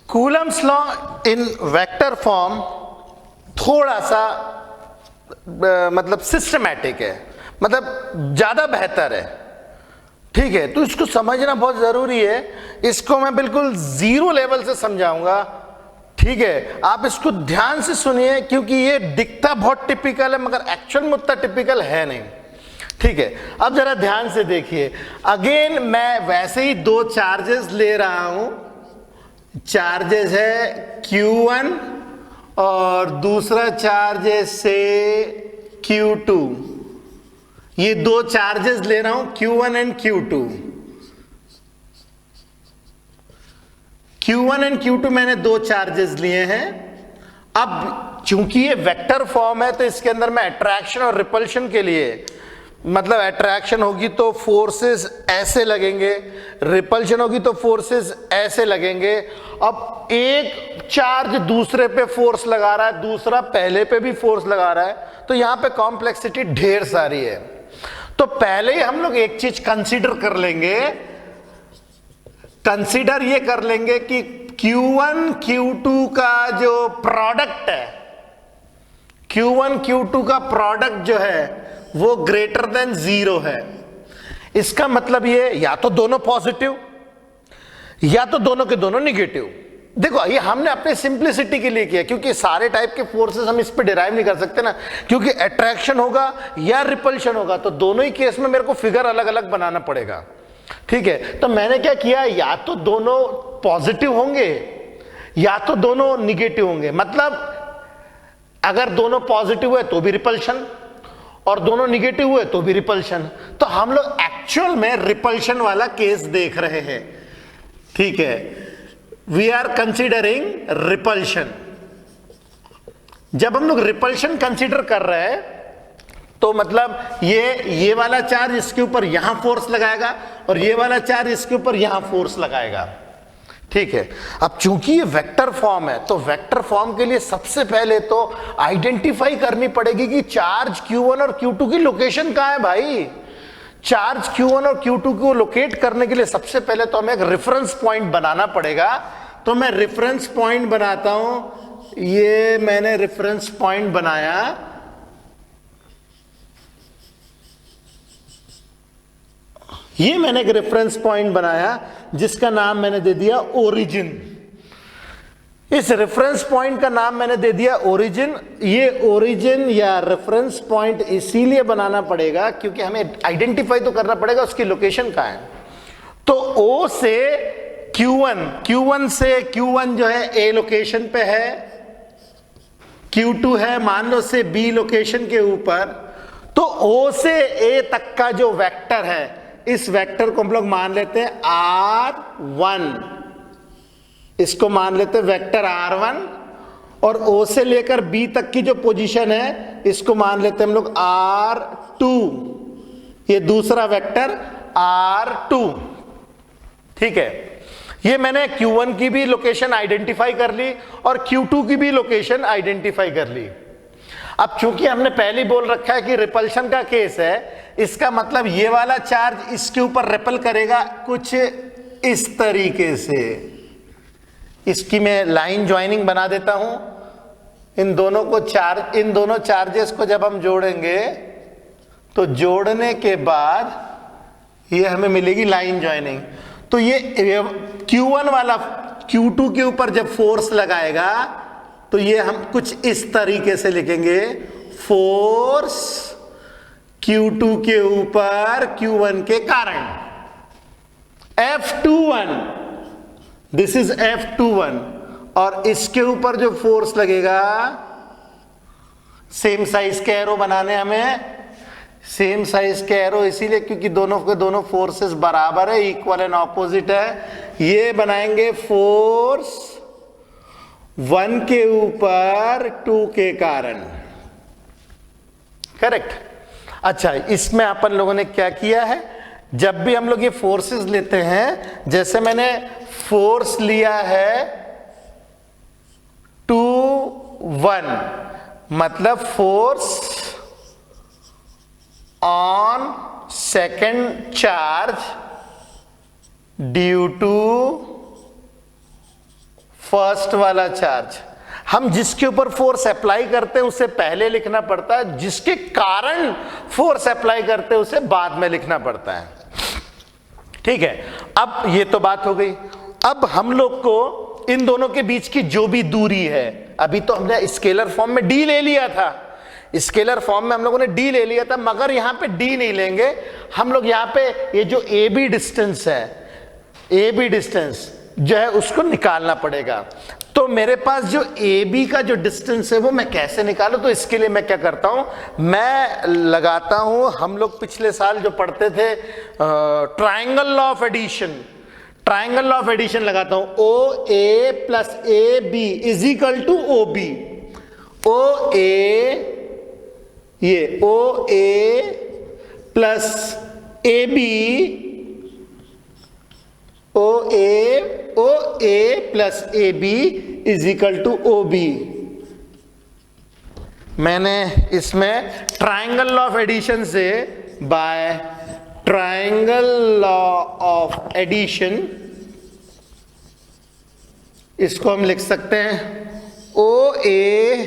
Coulomb's law in vector form थोड़ा सा मतलब सिस्टमैटिक है, मतलब ज्यादा बेहतर है। ठीक है, तो इसको समझना बहुत जरूरी है। इसको मैं बिल्कुल जीरो लेवल से समझाऊंगा। ठीक है, आप इसको ध्यान से सुनिए, क्योंकि ये दिखता बहुत टिपिकल है मगर एक्चुअल में उतना टिपिकल है नहीं। ठीक है, अब जरा ध्यान से देखिए। अगेन मैं वैसे ही दो चार्जेस ले रहा हूं। चार्जेस है Q1 और दूसरा चार्जेस से Q2। ये दो चार्जेस ले रहा हूं, Q1 and Q2। Q1 and Q2 मैंने दो चार्जेस लिए हैं। अब चूंकि ये वेक्टर फॉर्म है तो इसके अंदर मैं अट्रैक्शन और रिपल्शन के लिए, मतलब अट्रैक्शन होगी तो फोर्सेस ऐसे लगेंगे, रिपल्शन होगी तो फोर्सेस ऐसे लगेंगे। अब एक चार्ज दूसरे पे फोर्स लगा रहा है, दूसरा पहले पे भी फोर्स लगा रहा है, तो यहां पे कॉम्प्लेक्सिटी ढेर सारी है। तो पहले ही हम लोग एक चीज कंसीडर कर लेंगे, कंसीडर ये कर लेंगे कि Q1 Q2 का जो प्रोडक्ट है, Q1 Q2 का प्रोडक्ट जो है वो ग्रेटर देन 0 है। इसका मतलब ये या तो दोनों पॉजिटिव या तो दोनों के दोनों निगेटिव। देखो ये हमने अपने सिंप्लिसिटी के लिए किया, क्योंकि सारे टाइप के फोर्सेस हम इस पे डिराइव नहीं कर सकते ना, क्योंकि अट्रैक्शन होगा या रिपल्शन होगा तो दोनों ही केस में मेरे को फिगर अलग अलग बनाना पड़ेगा। ठीक है, तो मैंने क्या किया, या तो दोनों पॉजिटिव होंगे या तो दोनों निगेटिव होंगे। मतलब अगर दोनों पॉजिटिव हुए तो भी रिपल्शन और दोनों निगेटिव हुए तो भी रिपल्शन। तो हम लोग एक्चुअल में रिपल्शन वाला केस देख रहे हैं। ठीक है, वी आर कंसीडरिंग रिपल्शन। जब हम लोग रिपल्शन कंसीडर कर रहे हैं तो मतलब ये वाला चार्ज इसके ऊपर यहां फोर्स लगाएगा और ये वाला चार्ज इसके ऊपर यहां फोर्स लगाएगा। ठीक है, अब चूंकि ये वेक्टर फॉर्म है तो वेक्टर फॉर्म के लिए सबसे पहले तो आइडेंटिफाई करनी पड़ेगी कि चार्ज Q1 और Q2 की लोकेशन कहां है भाई। चार्ज Q1 और Q2 को लोकेट करने के लिए सबसे पहले तो हमें एक रेफरेंस पॉइंट बनाना पड़ेगा। तो मैं रेफरेंस पॉइंट बनाता हूं। ये मैंने रेफरेंस पॉइंट बनाया, ये मैंने एक रेफरेंस पॉइंट बनाया जिसका नाम मैंने दे दिया ओरिजिन। इस रेफरेंस पॉइंट का नाम मैंने दे दिया ओरिजिन। ये ओरिजिन या रेफरेंस पॉइंट इसीलिए बनाना पड़ेगा क्योंकि हमें आइडेंटिफाई तो करना पड़ेगा उसकी लोकेशन कहां है। तो O से Q1 से Q1 जो है A लोकेशन पे है, Q2 है मान लो से B लोकेशन के ऊपर। तो O से A तक का जो वेक्टर है, इस वेक्टर को हम लोग मान लेते हैं R1, इसको मान लेते हैं वेक्टर R1। और O से लेकर B तक की जो पोजीशन है इसको मान लेते हैं हम लोग R2, ये दूसरा वेक्टर R2। ठीक है, ये मैंने Q1 की भी लोकेशन आइडेंटिफाई कर ली और Q2 की भी लोकेशन आइडेंटिफाई कर ली। अब चूंकि हमने पहले बोल रखा है कि रिपल्शन का केस है, इसका मतलब ये वाला चार्ज इसके ऊपर रिपल करेगा कुछ इस तरीके से। इसकी मैं लाइन ज्वाइनिंग बना देता हूं। इन दोनों चार्जेस को जब हम जोड़ेंगे तो जोड़ने के बाद ये हमें मिलेगी लाइन ज्वाइनिंग। तो ये Q1 वाला Q2 के ऊपर जब फोर्स लगाएगा तो ये हम कुछ इस तरीके से लिखेंगे, फोर्स Q2 के ऊपर Q1 के कारण F21, दिस इज F21। और इसके ऊपर जो फोर्स लगेगा, सेम साइज के एरो बनाने हमें, सेम साइज के एरो इसीलिए क्योंकि दोनों के दोनों फोर्सेस बराबर है, इक्वल एंड ऑपोजिट है। ये बनाएंगे फोर्स 1 के ऊपर 2 के कारण। करेक्ट। अच्छा, इसमें अपन लोगों ने क्या किया है, जब भी हम लोग ये फोर्सेस लेते हैं, जैसे मैंने फोर्स लिया है 2 1, मतलब force on second charge due to first वाला चार्ज। हम जिसके ऊपर फोर्स अप्लाई करते हैं उसे पहले लिखना पड़ता है, जिसके कारण फोर्स अप्लाई करते हैं उसे बाद में लिखना पड़ता है। ठीक है, अब ये तो बात हो गई। अब हम लोग को इन दोनों के बीच की जो भी दूरी है, अभी तो हमने स्केलर फॉर्म में डी ले लिया था, स्केलर फॉर्म में हम लोगों ने डी ले लिया था, मगर यहां पे डी नहीं लेंगे हम लोग। यहां पे ये जो ए बी डिस्टेंस है, ए बी डिस्टेंस जो है उसको निकालना पड़ेगा। तो मेरे पास जो ए बी का जो डिस्टेंस है वो मैं कैसे निकालूं? तो इसके लिए मैं क्या करता हूं, मैं लगाता हूं, हम लोग पिछले साल जो पढ़ते थे triangle law of addition, triangle law of addition लगाता हूं। O A plus A B is equal to O B. O A, ये O A plus A B, O A plus A B is equal to O B. मैंने इसमें triangle law of addition से, by triangle law of addition, इसको हम लिख सकते हैं O A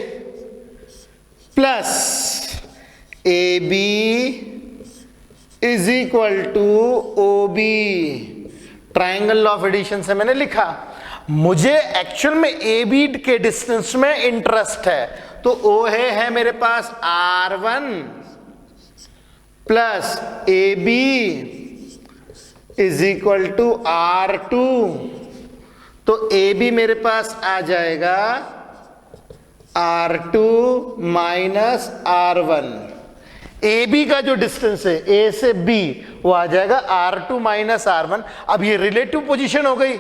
plus A B is equal to O B. Triangle law of addition से मैंने लिखा। मुझे एक्चुअल में ए बी के डिस्टेंस में इंटरेस्ट है, तो ओ है मेरे पास R1 plus A B is equal to R2। तो ए बी मेरे पास आ जाएगा R2 minus R1। A B का जो डिस्टेंस है ए से बी वो आ जाएगा R2 माइनस R1। अब ये रिलेटिव पोजीशन हो गई,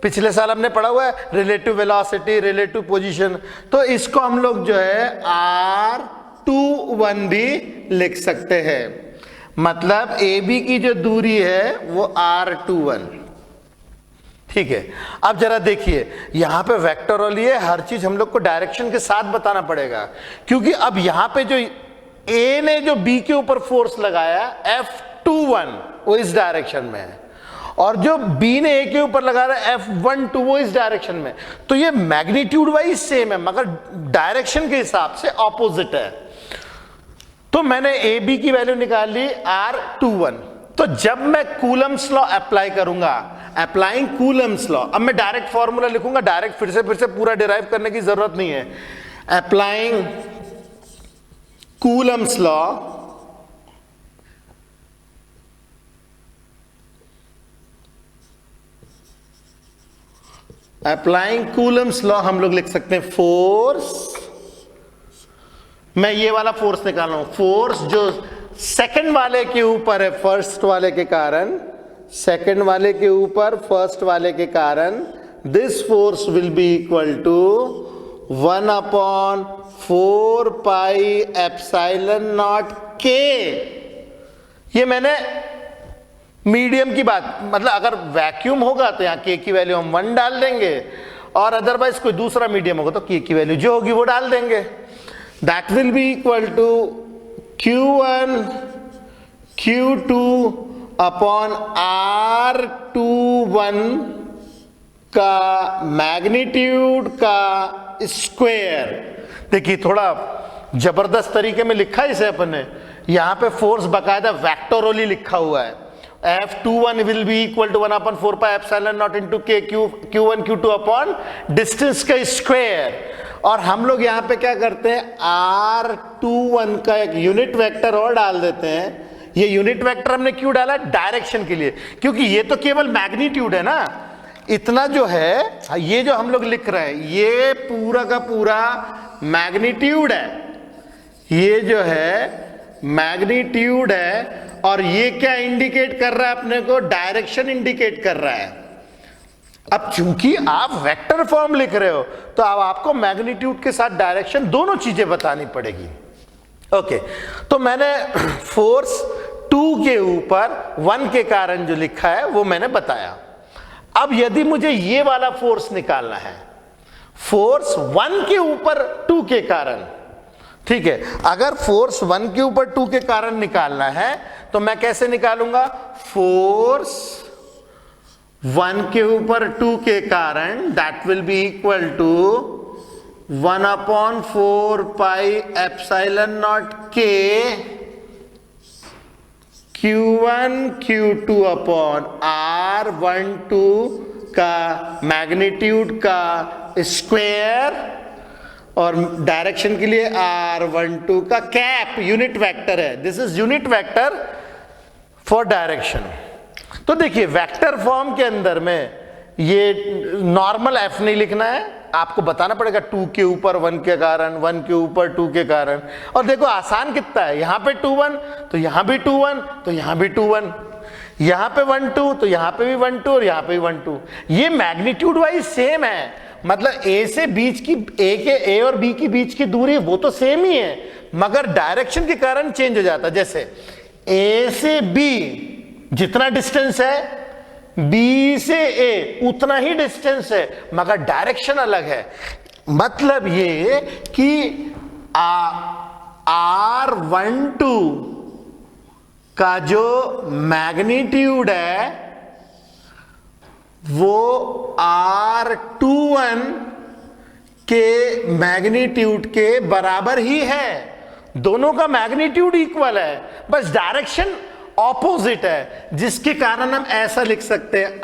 पिछले साल हमने पढ़ा हुआ है रिलेटिव वेलोसिटी, रिलेटिव पोजीशन। तो इसको हम लोग जो है R21 भी लिख सकते हैं। मतलब ए बी की जो दूरी है वो R21। ठीक है, अब जरा देखिए यहां पे वेक्टर और ये हर चीज हम लोग को डायरेक्शन के साथ बताना पड़ेगा, क्योंकि अब यहां पे जो ए ने जो बी के ऊपर फोर्स लगाया F21 वो इस डायरेक्शन में है, और जो बी ने ए के ऊपर लगा रहा है F12 वो इस डायरेक्शन में। तो ये मैग्नीट्यूड वाइज सेम है मगर डायरेक्शन के हिसाब से ऑपोजिट है। तो मैंने ए बी की वैल्यू निकाल ली R21। तो जब मैं कूलम्स लॉ अप्लाई करूंगा, अप्लाइंग कूलम्स लॉ, अब मैं डायरेक्ट फॉर्मूला लिखूंगा, डायरेक्ट फिर से पूरा डिराइव करने की जरूरत नहीं है। Applying Coulomb's law, applying Coulomb's law हम लोग लिख सकते हैं फोर्स। मैं ये वाला फोर्स निकाल रहा हूं, फोर्स जो सेकंड वाले के ऊपर है फर्स्ट वाले के कारण, सेकंड वाले के ऊपर फर्स्ट वाले के कारण, this force will be equal to 1/4 pi epsilon naught के। ये मैंने मीडियम की बात, मतलब अगर वैक्यूम होगा तो यहाँ के की वैल्यू हम 1 डाल देंगे, और अदरवाइज कोई दूसरा मीडियम होगा तो के की वैल्यू जो होगी वो डाल देंगे। That will be equal to Q1 Q2 upon R21 का मैग्नीट्यूड का स्क्वायर। देखिए थोड़ा जबरदस्त तरीके में लिखा है इसे अपन ने, यहां पे फोर्स बकायदा वेक्टोरली लिखा हुआ है। F21 will be equal to 1/4 pi epsilon naught into के Q1 Q2 अपॉन डिस्टेंस का स्क्वायर। और हम लोग यहां पे क्या करते हैं, R21 का एक यूनिट वेक्टर और डाल देते हैं। ये यूनिट वेक्टर हमने क्यों डाला, डायरेक्शन के लिए, क्योंकि ये तो केवल मैग्नीट्यूड है ना, इतना जो है ये जो हम लोग लिख रहे हैं ये पूरा का पूरा मैग्नीट्यूड है, ये जो है मैग्नीट्यूड है। और ये क्या इंडिकेट कर रहा है अपने को, डायरेक्शन इंडिकेट कर रहा है। अब चूंकि आप वेक्टर फॉर्म लिख रहे हो तो अब आपको मैग्नीट्यूड के साथ डायरेक्शन दोनों चीजें बतानी पड़ेगी। ओके, तो मैंने फोर्स 2 के ऊपर 1 के कारण जो लिखा है वो मैंने बताया। अब यदि मुझे ये वाला फोर्स निकालना है, फोर्स 1 के ऊपर 2 के कारण, ठीक है, अगर फोर्स 1 के ऊपर 2 के कारण निकालना है तो मैं कैसे निकालूंगा, फोर्स 1 के ऊपर 2 के कारण that will be equal to 1/4 pi epsilon naught के Q1 Q2 अपॉन R12 का मैग्नीट्यूड का स्क्वायर और डायरेक्शन के लिए R12 का कैप यूनिट वेक्टर है। This is unit vector for direction. तो देखिए वेक्टर फॉर्म के अंदर में ये नॉर्मल एफ नहीं लिखना है, आपको बताना पड़ेगा 2 के ऊपर 1 के कारण, 1 के ऊपर 2 के कारण। और देखो आसान कितना है, यहां पे 2 1 तो यहां भी 2 1 तो यहां भी 2 1, यहां पे 1 2 तो यहां पे भी 1 2 और यहां पे भी 1 2। ये मैग्नीट्यूड वाइज सेम है, मतलब ए से बीच की ए और बी के बीच की दूरी वो तो सेम ही है, मगर डायरेक्शन के कारण चेंज हो जाता है। जैसे ए से बी जितना डिस्टेंस है, बी से ए उतना ही डिस्टेंस है, मगर डायरेक्शन अलग है। मतलब ये कि R12 का जो मैग्नीट्यूड है वो R21 के मैग्नीट्यूड के बराबर ही है। दोनों का मैग्नीट्यूड इक्वल है, बस डायरेक्शन ऑपोजिट है, जिसके कारण हम ऐसा लिख सकते हैं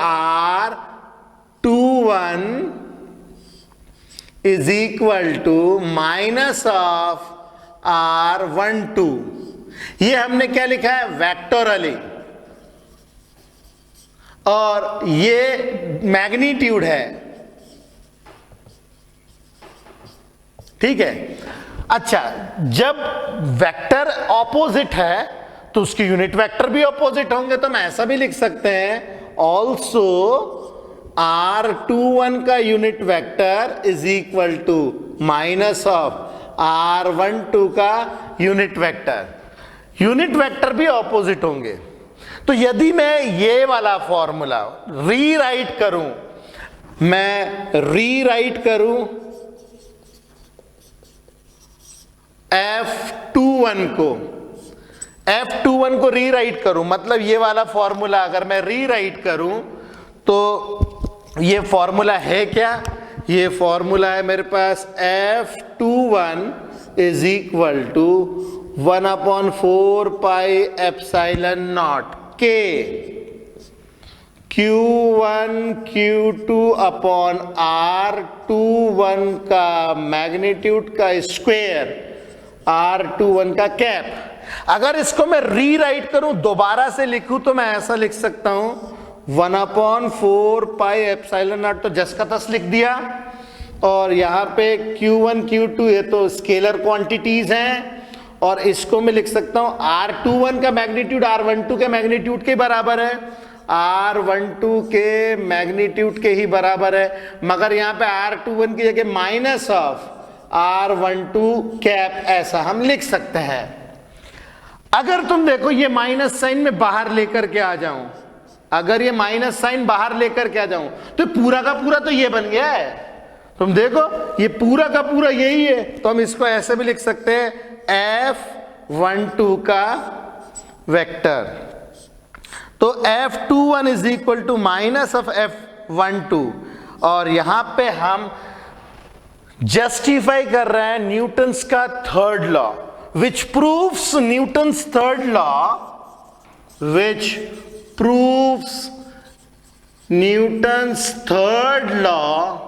R21 is equal to minus of R12। ये हमने क्या लिखा है, वेक्टोरली, और ये मैग्नीट्यूड है। ठीक है। अच्छा, जब वेक्टर ऑपोजिट है तो उसके यूनिट वेक्टर भी ऑपोजिट होंगे, तो हम ऐसा भी लिख सकते हैं ऑल्सो R21 का unit vector is equal to minus of R12 का यूनिट वेक्टर। यूनिट वेक्टर भी ऑपोजिट होंगे। तो यदि मैं ये वाला फॉर्मूला रीराइट करूं, F21 को रीराइट करूं, मतलब ये वाला फॉर्मूला अगर मैं रीराइट करूं तो ये फॉर्मूला है क्या, ये फॉर्मूला है मेरे पास F21 is equal to 1/4 pi epsilon naught के Q1 Q2 अपॉन R21 का मैग्नीट्यूड का स्क्वायर, R21 का कैप। अगर इसको मैं रीराइट करूं, दोबारा से लिखूं, तो मैं ऐसा लिख सकता हूं 1/4 पाई एप्सिलॉन नॉट, तो जस का तस लिख दिया। और यहां पे Q1 Q2 ये तो स्केलर क्वांटिटीज हैं, और इसको मैं लिख सकता हूं R21 का मैग्नीट्यूड R12 के मैग्नीट्यूड के बराबर है, R12 के मैग्नीट्यूड के ही बराबर है, मगर यहां पे R21 की जगह माइनस ऑफ R12 कैप, ऐसा हम लिख सकते हैं। अगर तुम देखो ये माइनस साइन में बाहर लेकर के आ जाऊं, अगर ये माइनस साइन बाहर लेकर के आ जाऊं तो पूरा का पूरा तो ये बन गया है। तुम देखो ये पूरा का पूरा यही है, तो हम इसको ऐसे भी लिख सकते हैं F12 का वेक्टर। तो F21 is equal to minus of F12, और यहां पे हम जस्टिफाई कर रहे हैं न्यूटन्स का third law, which proves Newton's third law, which proves Newton's third law,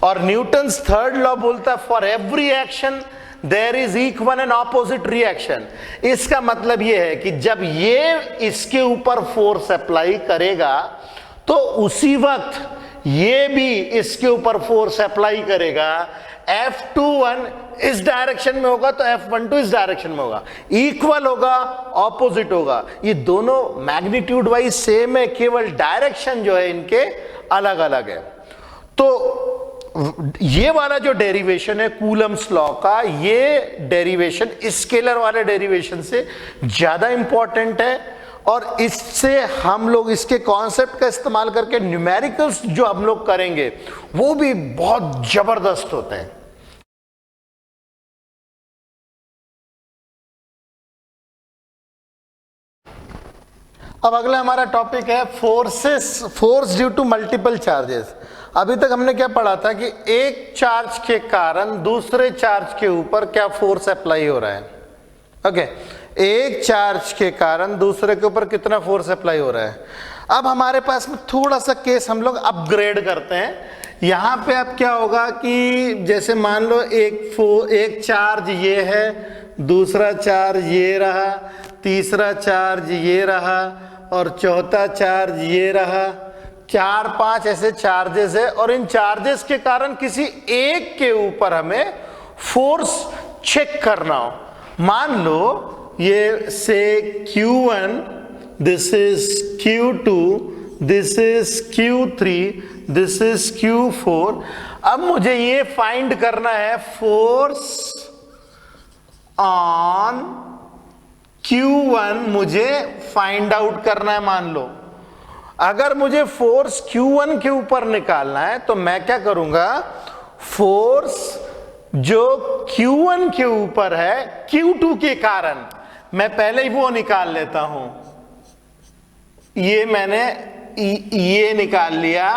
और Newton's third law बोलता है for every action there is equal and opposite reaction। इसका मतलब ये है कि जब ये इसके ऊपर फोर्स अप्लाई करेगा तो उसी वक्त ये भी इसके ऊपर फोर्स अप्लाई करेगा। F21 इस डायरेक्शन में होगा तो F12 इस डायरेक्शन में होगा, इक्वल होगा, ऑपोजिट होगा। ये दोनों मैग्नीट्यूड वाइज सेम है, केवल डायरेक्शन जो है इनके अलग अलग है। तो ये वाला जो डेरिवेशन है कूलम्स लॉ का, ये डेरिवेशन स्केलर वाले डेरिवेशन से ज्यादा इंपॉर्टेंट है, और इससे हम लोग इसके कॉन्सेप्ट का इस्तेमाल करके न्यूमेरिकल्स जो हम लोग करेंगे वो भी बहुत जबरदस्त होते हैं। अब अगला हमारा टॉपिक है force due to multiple charges. अभी तक हमने क्या पढ़ा था कि एक चार्ज के कारण दूसरे चार्ज के ऊपर क्या फोर्स अप्लाई हो रहा है। ओके, एक चार्ज के कारण दूसरे के ऊपर कितना फोर्स अप्लाई हो रहा है। अब हमारे पास में थोड़ा सा केस हम लोग अपग्रेड करते हैं। यहाँ पे अब क्या होगा कि जैसे मान लो एक चार्ज ये है, दूसरा चार्ज ये रहा, तीसरा चार्ज ये रहा और चौथा चार्ज ये रहा। 4-5 ऐसे चार्जेस है और इन चार्जेस के कारण किसी एक के ऊपर हमें फोर्स चेक करना हो। मान लो ये से Q1, this is Q2, this is Q3, this is Q4। अब मुझे ये फाइंड करना है फोर्स ऑन Q1, मुझे फाइंड आउट करना है। मान लो अगर मुझे फोर्स Q1 के ऊपर निकालना है तो मैं क्या करूंगा, फोर्स जो Q1 के ऊपर है Q2 के कारण मैं पहले ही वो निकाल लेता हूं। ये मैंने ये निकाल लिया,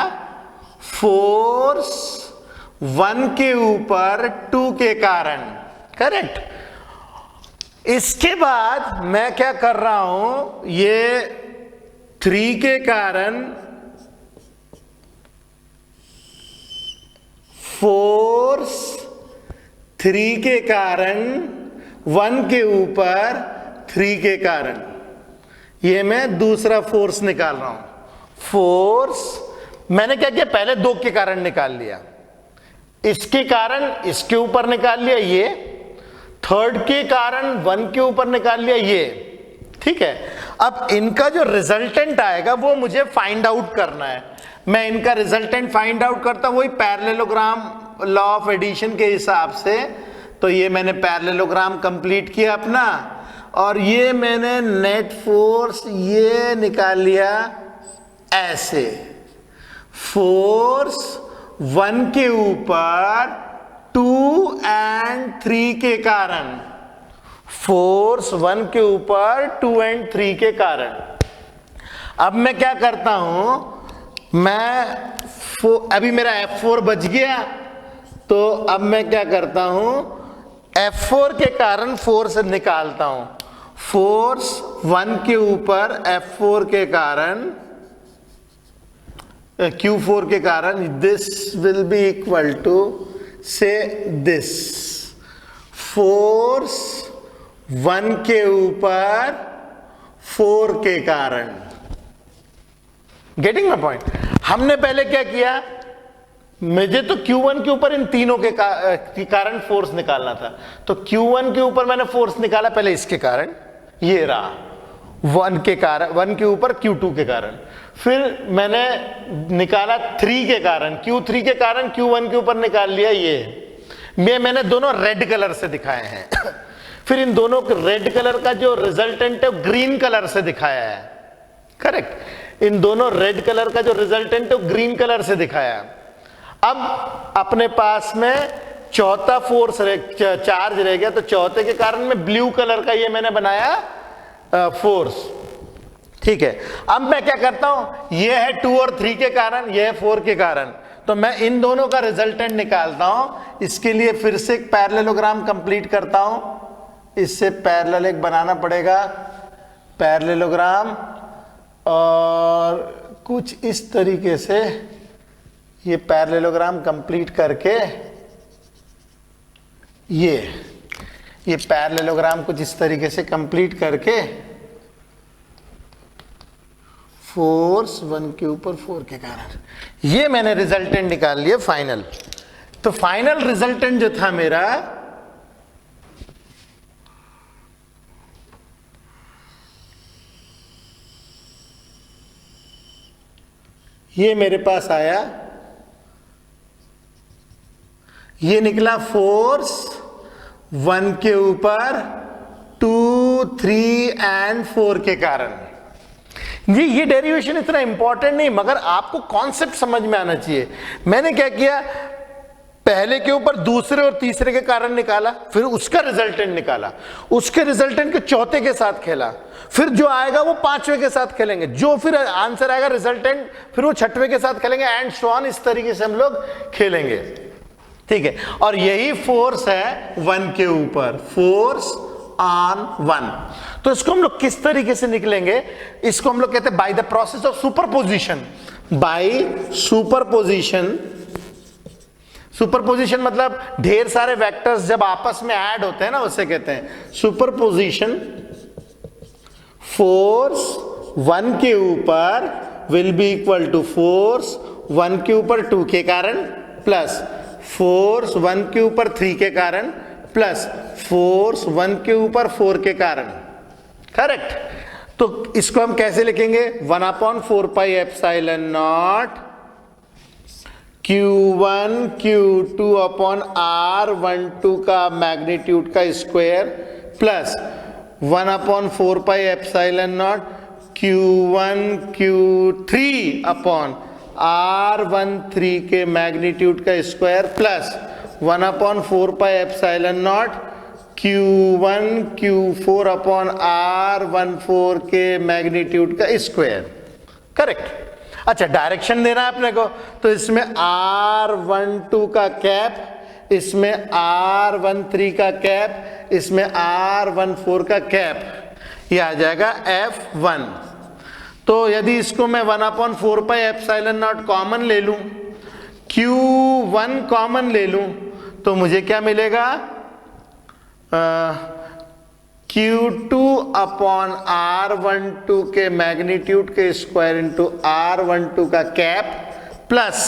फोर्स 1 के ऊपर 2 के कारण, करेक्ट। इसके बाद मैं क्या कर रहा हूं, ये 3 के कारण फोर्स 3 के कारण 1 के ऊपर 3 के कारण, ये मैं दूसरा फोर्स निकाल रहा हूं। फोर्स मैंने क्या किया, पहले 2 के कारण निकाल लिया, इसके कारण इसके ऊपर निकाल लिया, ये थर्ड के कारण 1 के ऊपर निकाल लिया, ये ठीक है। अब इनका जो रिजल्टेंट आएगा वो मुझे फाइंड आउट करना है। मैं इनका रिजल्टेंट फाइंड आउट करता हूं वही पैरेललोग्राम लॉ ऑफ एडिशन के हिसाब से। तो ये मैंने पैरेललोग्राम कंप्लीट किया अपना, और ये मैंने नेट फोर्स ये निकाल लिया ऐसे, फोर्स 1 के ऊपर 2 and 3 के कारण, फोर्स 1 के ऊपर 2 and 3 के कारण। अब मैं क्या करता हूं, अभी मेरा F4 बच गया, तो अब मैं क्या करता हूं, F4 के कारण फोर्स निकालता हूं। फोर्स 1 के ऊपर F4 के कारण, Q4 के कारण, this will be equal to से दिस, फोर्स 1 के ऊपर 4 के कारण। Getting my point. हमने पहले क्या किया, मुझे तो Q1 के ऊपर इन तीनों के कारण फोर्स निकालना था। तो Q1 के ऊपर मैंने फोर्स निकाला पहले इसके कारण, ये रहा 1 के कारण, 1 के ऊपर Q2 के कारण। फिर मैंने निकाला 3 के कारण, Q3 के कारण Q1 के ऊपर निकाल लिया, ये मैंने दोनों रेड कलर से दिखाए हैं। फिर इन दोनों रेड कलर का जो रिजल्टेंट है ग्रीन कलर से दिखाया है, करेक्ट। इन दोनों रेड कलर का जो रिजल्टेंट है ग्रीन कलर से दिखाया है। अब अपने पास में चौथा फोर्स चार्ज रह गया, तो चौथे के कारण में ब्लू कलर का ये मैंने बनाया फोर्स, ठीक है। अब मैं क्या करता हूं, ये है 2 और 3 के कारण, ये है 4 के कारण, तो मैं इन दोनों का रिजल्टेंट निकालता हूं। इसके लिए फिर से एक पैरेललोग्राम कंप्लीट करता हूं। इससे पैरेलल एक बनाना पड़ेगा पैरेललोग्राम, और कुछ इस तरीके से ये पैरेललोग्राम कंप्लीट करके ये पैरेललोग्राम कुछ इस तरीके से कंप्लीट करके फोर्स 1 के ऊपर 4 के कारण, ये मैंने रिजल्टेंट निकाल लिया फाइनल। तो फाइनल रिजल्टेंट जो था मेरा, ये मेरे पास आया, ये निकला फोर्स 1 के ऊपर 2, 3 and 4 के कारण। ये डेरिवेशन इतना इंपॉर्टेंट नहीं, मगर आपको कॉन्सेप्ट समझ में आना चाहिए। मैंने क्या किया, पहले के ऊपर दूसरे और तीसरे के कारण निकाला, फिर उसका रिजल्टेंट निकाला, उसके रिजल्टेंट के चौथे के साथ खेला, फिर जो आएगा वो पांचवें के साथ खेलेंगे, जो फिर आंसर आएगा रिजल्टेंट फिर वो छठवें के साथ खेलेंगे, एंड सो ऑन। इस तरीके से हम लोग खेलेंगे, ठीक है। और यही फोर्स है 1 के ऊपर, फोर्स ऑन 1। तो इसको हम लोग किस तरीके से निकलेंगे, इसको हम लोग कहते हैं by the process of superposition. By superposition, superposition मतलब ढेर सारे वेक्टर्स जब आपस में ऐड होते हैं ना, उसे कहते हैं सुपरपोजिशन। फोर्स 1 के ऊपर will be equal to force 1 के ऊपर 2 के कारण प्लस फोर्स 1 के ऊपर 3 के कारण प्लस फोर्स 1 के ऊपर 4 के कारण, करेक्ट। तो इसको हम कैसे लिखेंगे, 1/4 pi epsilon naught Q1 Q2 upon R12 का मैग्नीट्यूड का square plus 1/4 pi epsilon naught Q1 Q3 upon R13 के मैग्नीट्यूड का square plus 1/4 pi epsilon naught Q1 Q4 upon R14 के मैग्नीट्यूड का स्क्वायर, करेक्ट। अच्छा, डायरेक्शन देना है अपने को, तो इसमें R12 का कैप, इसमें R13 का कैप, इसमें R14 का कैप, ये आ जाएगा F1। तो यदि इसको मैं 1/4 पाई एप्सिलॉन नॉट कॉमन ले लूं, Q1 कॉमन ले लूं, तो मुझे क्या मिलेगा, Q2 अपॉन R12 के मैग्नीट्यूड के स्क्वायर इंटू R12 का cap plus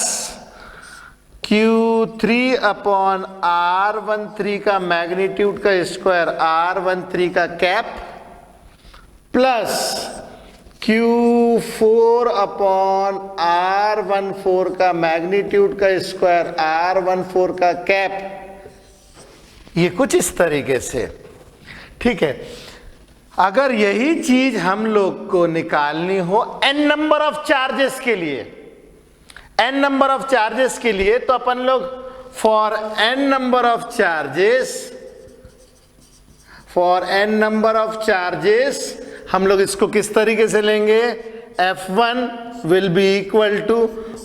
Q3 upon R13 का मैग्नीट्यूड का स्क्वायर R13 का cap plus Q4 upon R14 का मैग्नीट्यूड का स्क्वायर R14 का कैप, ये कुछ इस तरीके से, ठीक है। अगर यही चीज हम लोग को निकालनी हो n नंबर ऑफ चार्जेस के लिए, n नंबर ऑफ चार्जेस के लिए, तो अपन लोग for n number of charges, for n number of charges हम लोग इसको किस तरीके से लेंगे, F1 will be equal to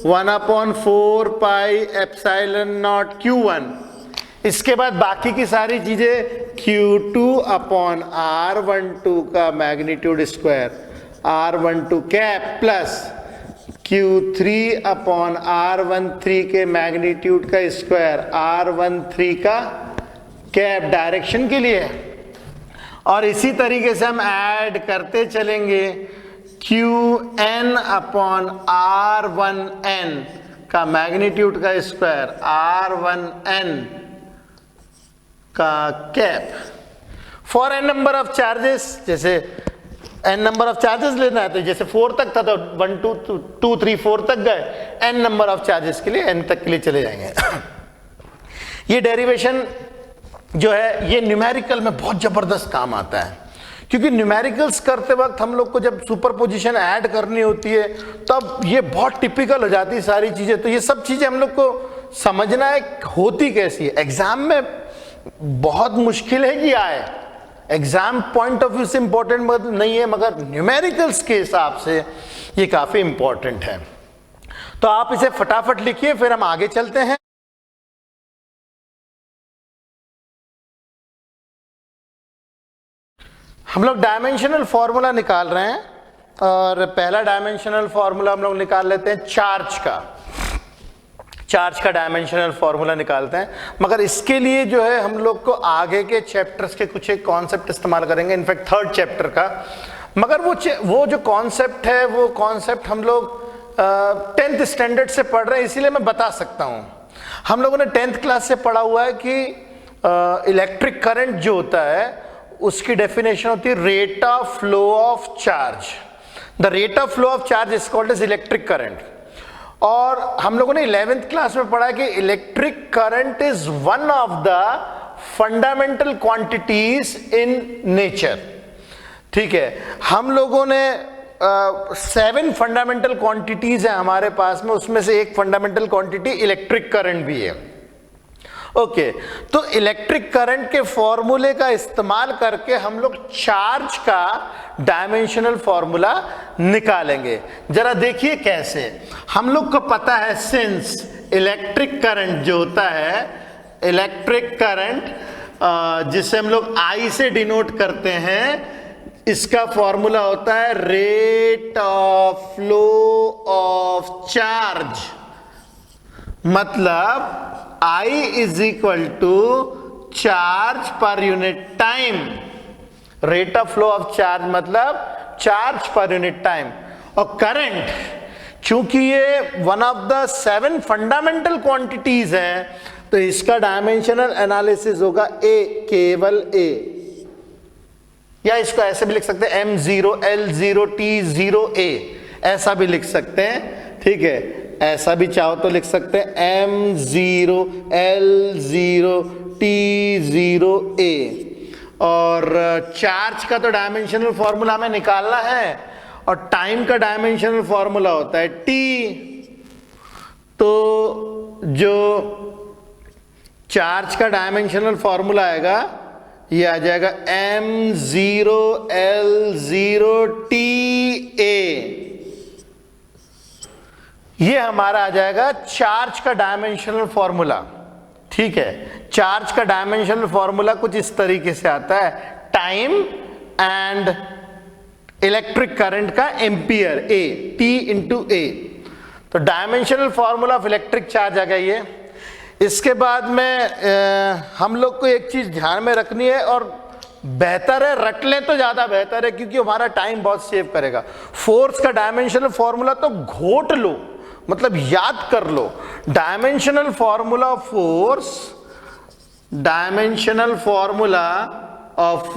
1/4 pi epsilon naught Q1। इसके बाद बाकी की सारी चीजें Q2 अपॉन R12 का magnitude square R12 cap plus Q3 upon R13 के मैग्नीट्यूड का स्क्वायर R13 का कैप, डायरेक्शन के लिए। और इसी तरीके से हम ऐड करते चलेंगे Qn अपॉन R1n का मैग्नीट्यूड का स्क्वायर R1n का cap for n number of charges. जैसे n नंबर ऑफ चार्जेस लेना है तो जैसे 4 तक था तो 1 2 3 4 तक गए, n नंबर ऑफ चार्जेस के लिए n तक के लिए चले जाएंगे। ये डेरिवेशन जो है ये न्यूमेरिकल में बहुत जबरदस्त काम आता है, क्योंकि न्यूमेरिकल्स करते वक्त हम लोग को जब सुपरपोजिशन ऐड करनी होती है तब ये बहुत टिपिकल हो जाती है सारी चीजें। तो ये सब चीजें हम लोग को समझना है होती कैसी है। एग्जाम में बहुत मुश्किल है कि आए, एग्जाम पॉइंट ऑफ व्यू से इंपॉर्टेंट नहीं है, मगर न्यूमेरिकल्स के हिसाब से ये काफी इंपॉर्टेंट है। तो आप इसे फटाफट लिखिए, फिर हम आगे चलते हैं। हम लोग डायमेंशनल फॉर्मूला निकाल रहे हैं और पहला डायमेंशनल फॉर्मूला हम लोग निकाल लेते हैं चार्ज का। चार्ज का डायमेंशनल फॉर्मूला निकालते हैं, मगर इसके लिए जो है हम लोग को आगे के चैप्टर्स के कुछ एक कॉन्सेप्ट इस्तेमाल करेंगे, इनफैक्ट 3rd चैप्टर का। मगर वो जो कॉन्सेप्ट है वो कॉन्सेप्ट हम लोग 10th स्टैंडर्ड से पढ़ रहे हैं, इसीलिए मैं बता सकता हूँ। हम लोगों ने 10th क्लास से पढ़ा हुआ है कि इलेक्ट्रिक करंट जो होता है उसकी डेफिनेशन होती है rate of flow of charge. The rate of flow of charge is called as electric current. और हम लोगों ने 11th क्लास में पढ़ा कि electric current is one of the fundamental quantities in nature. ठीक है, हम लोगों ने 7 फंडामेंटल क्वांटिटीज है हमारे पास में, उसमें से एक फंडामेंटल क्वांटिटी इलेक्ट्रिक करंट भी है। ओके, तो इलेक्ट्रिक करंट के फॉर्मूले का इस्तेमाल करके हम लोग चार्ज का डायमेंशनल फॉर्मूला निकालेंगे। जरा देखिए कैसे। हम लोग को पता है सिंस इलेक्ट्रिक करंट जो होता है, इलेक्ट्रिक करंट जिसे हम लोग I से डिनोट करते हैं, इसका फॉर्मूला होता है rate of flow of charge. मतलब I is equal to charge per unit time. Rate of flow of charge मतलब चार्ज पर यूनिट टाइम। और करंट, चूंकि ये one of the 7 fundamental quantities है, तो इसका डायमेंशनल एनालिसिस होगा A, केवल A। या इसको ऐसे भी लिख सकते हैं M0 L0 T0 A, ऐसा भी लिख सकते हैं। ठीक है, ऐसा भी चाहो तो लिख सकते हैं M0 L0 T0 A। और चार्ज का तो डायमेंशनल फॉर्मूला हमें निकालना है, और टाइम का डायमेंशनल फॉर्मूला होता है T। तो जो चार्ज का डायमेंशनल फॉर्मूला आएगा, ये आ जाएगा M0 L0 TA। ये हमारा आ जाएगा चार्ज का डायमेंशनल फॉर्मूला। ठीक है, चार्ज का डायमेंशनल फॉर्मूला कुछ इस तरीके से आता है, टाइम एंड इलेक्ट्रिक करंट का ampere A, T into A। तो dimensional formula of electric charge आ गया ये। इसके बाद में हम लोग को एक चीज ध्यान में रखनी है, और बेहतर है रट लें तो ज्यादा बेहतर है, क्योंकि हमारा टाइम बहुत सेव करेगा। फोर्स का डायमेंशनल फॉर्मूला तो घोट लो, मतलब याद कर लो। Dimensional formula of force, dimensional formula of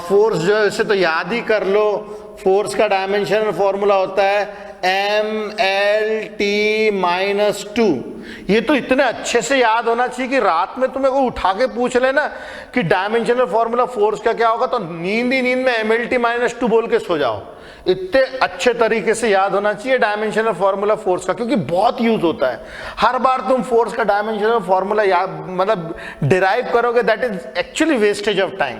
force जो है इसे तो याद ही कर लो। फोर्स का डायमेंशनल फॉर्मूला होता है MLT-2। ये तो इतने अच्छे से याद होना चाहिए कि रात में तुम्हें को उठा के पूछ लेना कि डायमेंशनल फॉर्मूला फोर्स का क्या होगा, तो नींद ही नींद में MLT-2 बोल के सो जाओ। इतने अच्छे तरीके से याद होना चाहिए डायमेंशनल फॉर्मूला फोर्स का, क्योंकि बहुत यूज होता है। हर बार तुम फोर्स का डायमेंशनल फॉर्मूला याद मतलब डिराइव करोगे, that is actually wastage of time.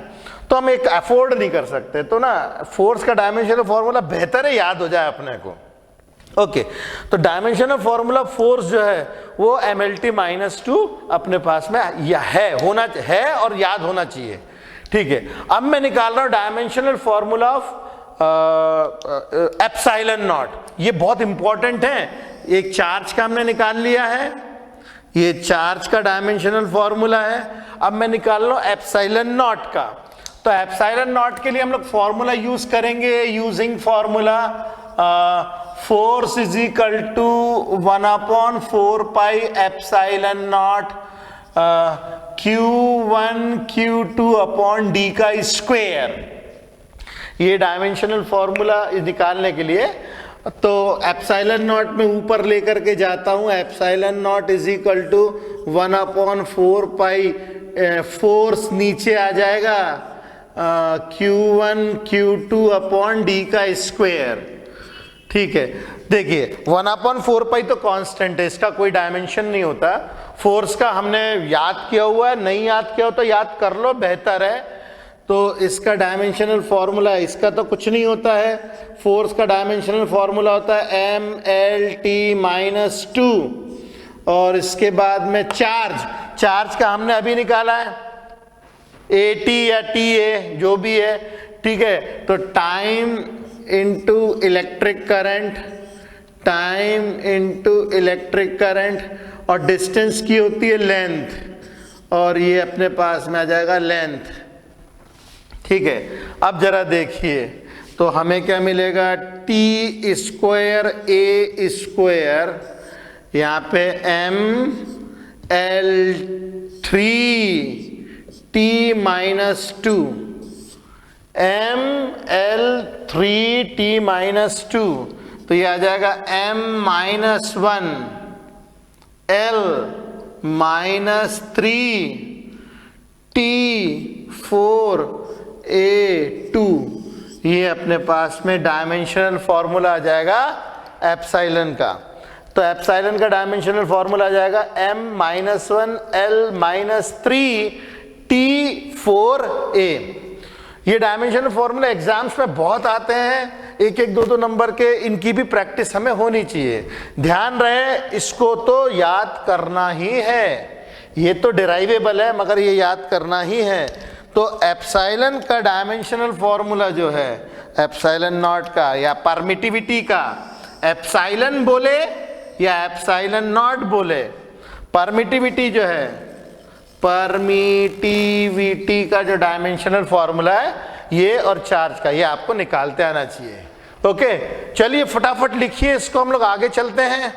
तो हम एक अफोर्ड नहीं कर सकते, तो ना फोर्स का डायमेंशनल फॉर्मूला बेहतर है याद हो जाए अपने को। ओके, तो डायमेंशनल फॉर्मूला फोर्स जो है वो MLT-2 अपने पास में या है और याद होना चाहिए। ठीक है, अब मैं निकाल रहा हूं dimensional formula of epsilon not. ये बहुत इंपॉर्टेंट है। एक चार्ज का हमने निकाल लिया है, ये चार्ज का डायमेंशनल फॉर्मूला है। अब मैं निकाल रहा हूं एप्सिलॉन नॉट का। तो एप्सिलॉन नॉट के लिए हम लोग फॉर्मूला यूज करेंगे, using formula force is equal to 1/4 pi epsilon naught Q1 Q2 upon D का स्क्वायर। ये डायमेंशनल फॉर्मूला निकालने के लिए तो एप्सिलॉन नॉट में ऊपर लेकर के जाता हूं। Epsilon naught is equal to 1/4 pi, force नीचे आ जाएगा Q1 Q2 अपॉन D का स्क्वायर। ठीक है, देखिए 1/4 पाई तो कांस्टेंट है, इसका कोई डायमेंशन नहीं होता। फोर्स का हमने याद किया हुआ है, नहीं याद किया हो तो याद कर लो, बेहतर है। तो इसका डायमेंशनल फॉर्मूला, इसका तो कुछ नहीं होता है। फोर्स का डायमेंशनल फॉर्मूला होता है MLT-2। और इसके बाद में चार्ज का हमने अभी निकाला है AT या TA जो भी है। ठीक है, तो टाइम इंटू इलेक्ट्रिक करंट, और डिस्टेंस की होती है लेंथ, और ये अपने पास में आ जाएगा लेंथ। ठीक है, अब जरा देखिए तो हमें क्या मिलेगा, T स्क्वायर A स्क्वायर, यहाँ पे ML3T-2, ML3T-2, तो ये आ जाएगा M-3T4A2। ये अपने पास में डायमेंशनल फॉर्मूला आ जाएगा एप्सिलॉन का। तो एप्सिलॉन का डायमेंशनल फॉर्मूला आ जाएगा m-1l-3t4a। ये डायमेंशनल फॉर्मूला एग्जाम्स में बहुत आते हैं, एक एक दो दो नंबर के, इनकी भी प्रैक्टिस हमें होनी चाहिए। ध्यान रहे इसको तो याद करना ही है, ये तो डिराइवेबल है मगर ये याद करना ही है। तो एप्सिलॉन का डायमेंशनल फॉर्मूला जो है एप्सिलॉन नॉट का या परमिटिविटी का, एप्सिलॉन बोले या एप्सिलॉन नॉट बोले, परमिटिविटी जो है, परमिटिविटी का जो डायमेंशनल फॉर्मूला है ये, और चार्ज का, ये आपको निकालते आना चाहिए। ओके, चलिए फटाफट लिखिए इसको, हम लोग आगे चलते हैं।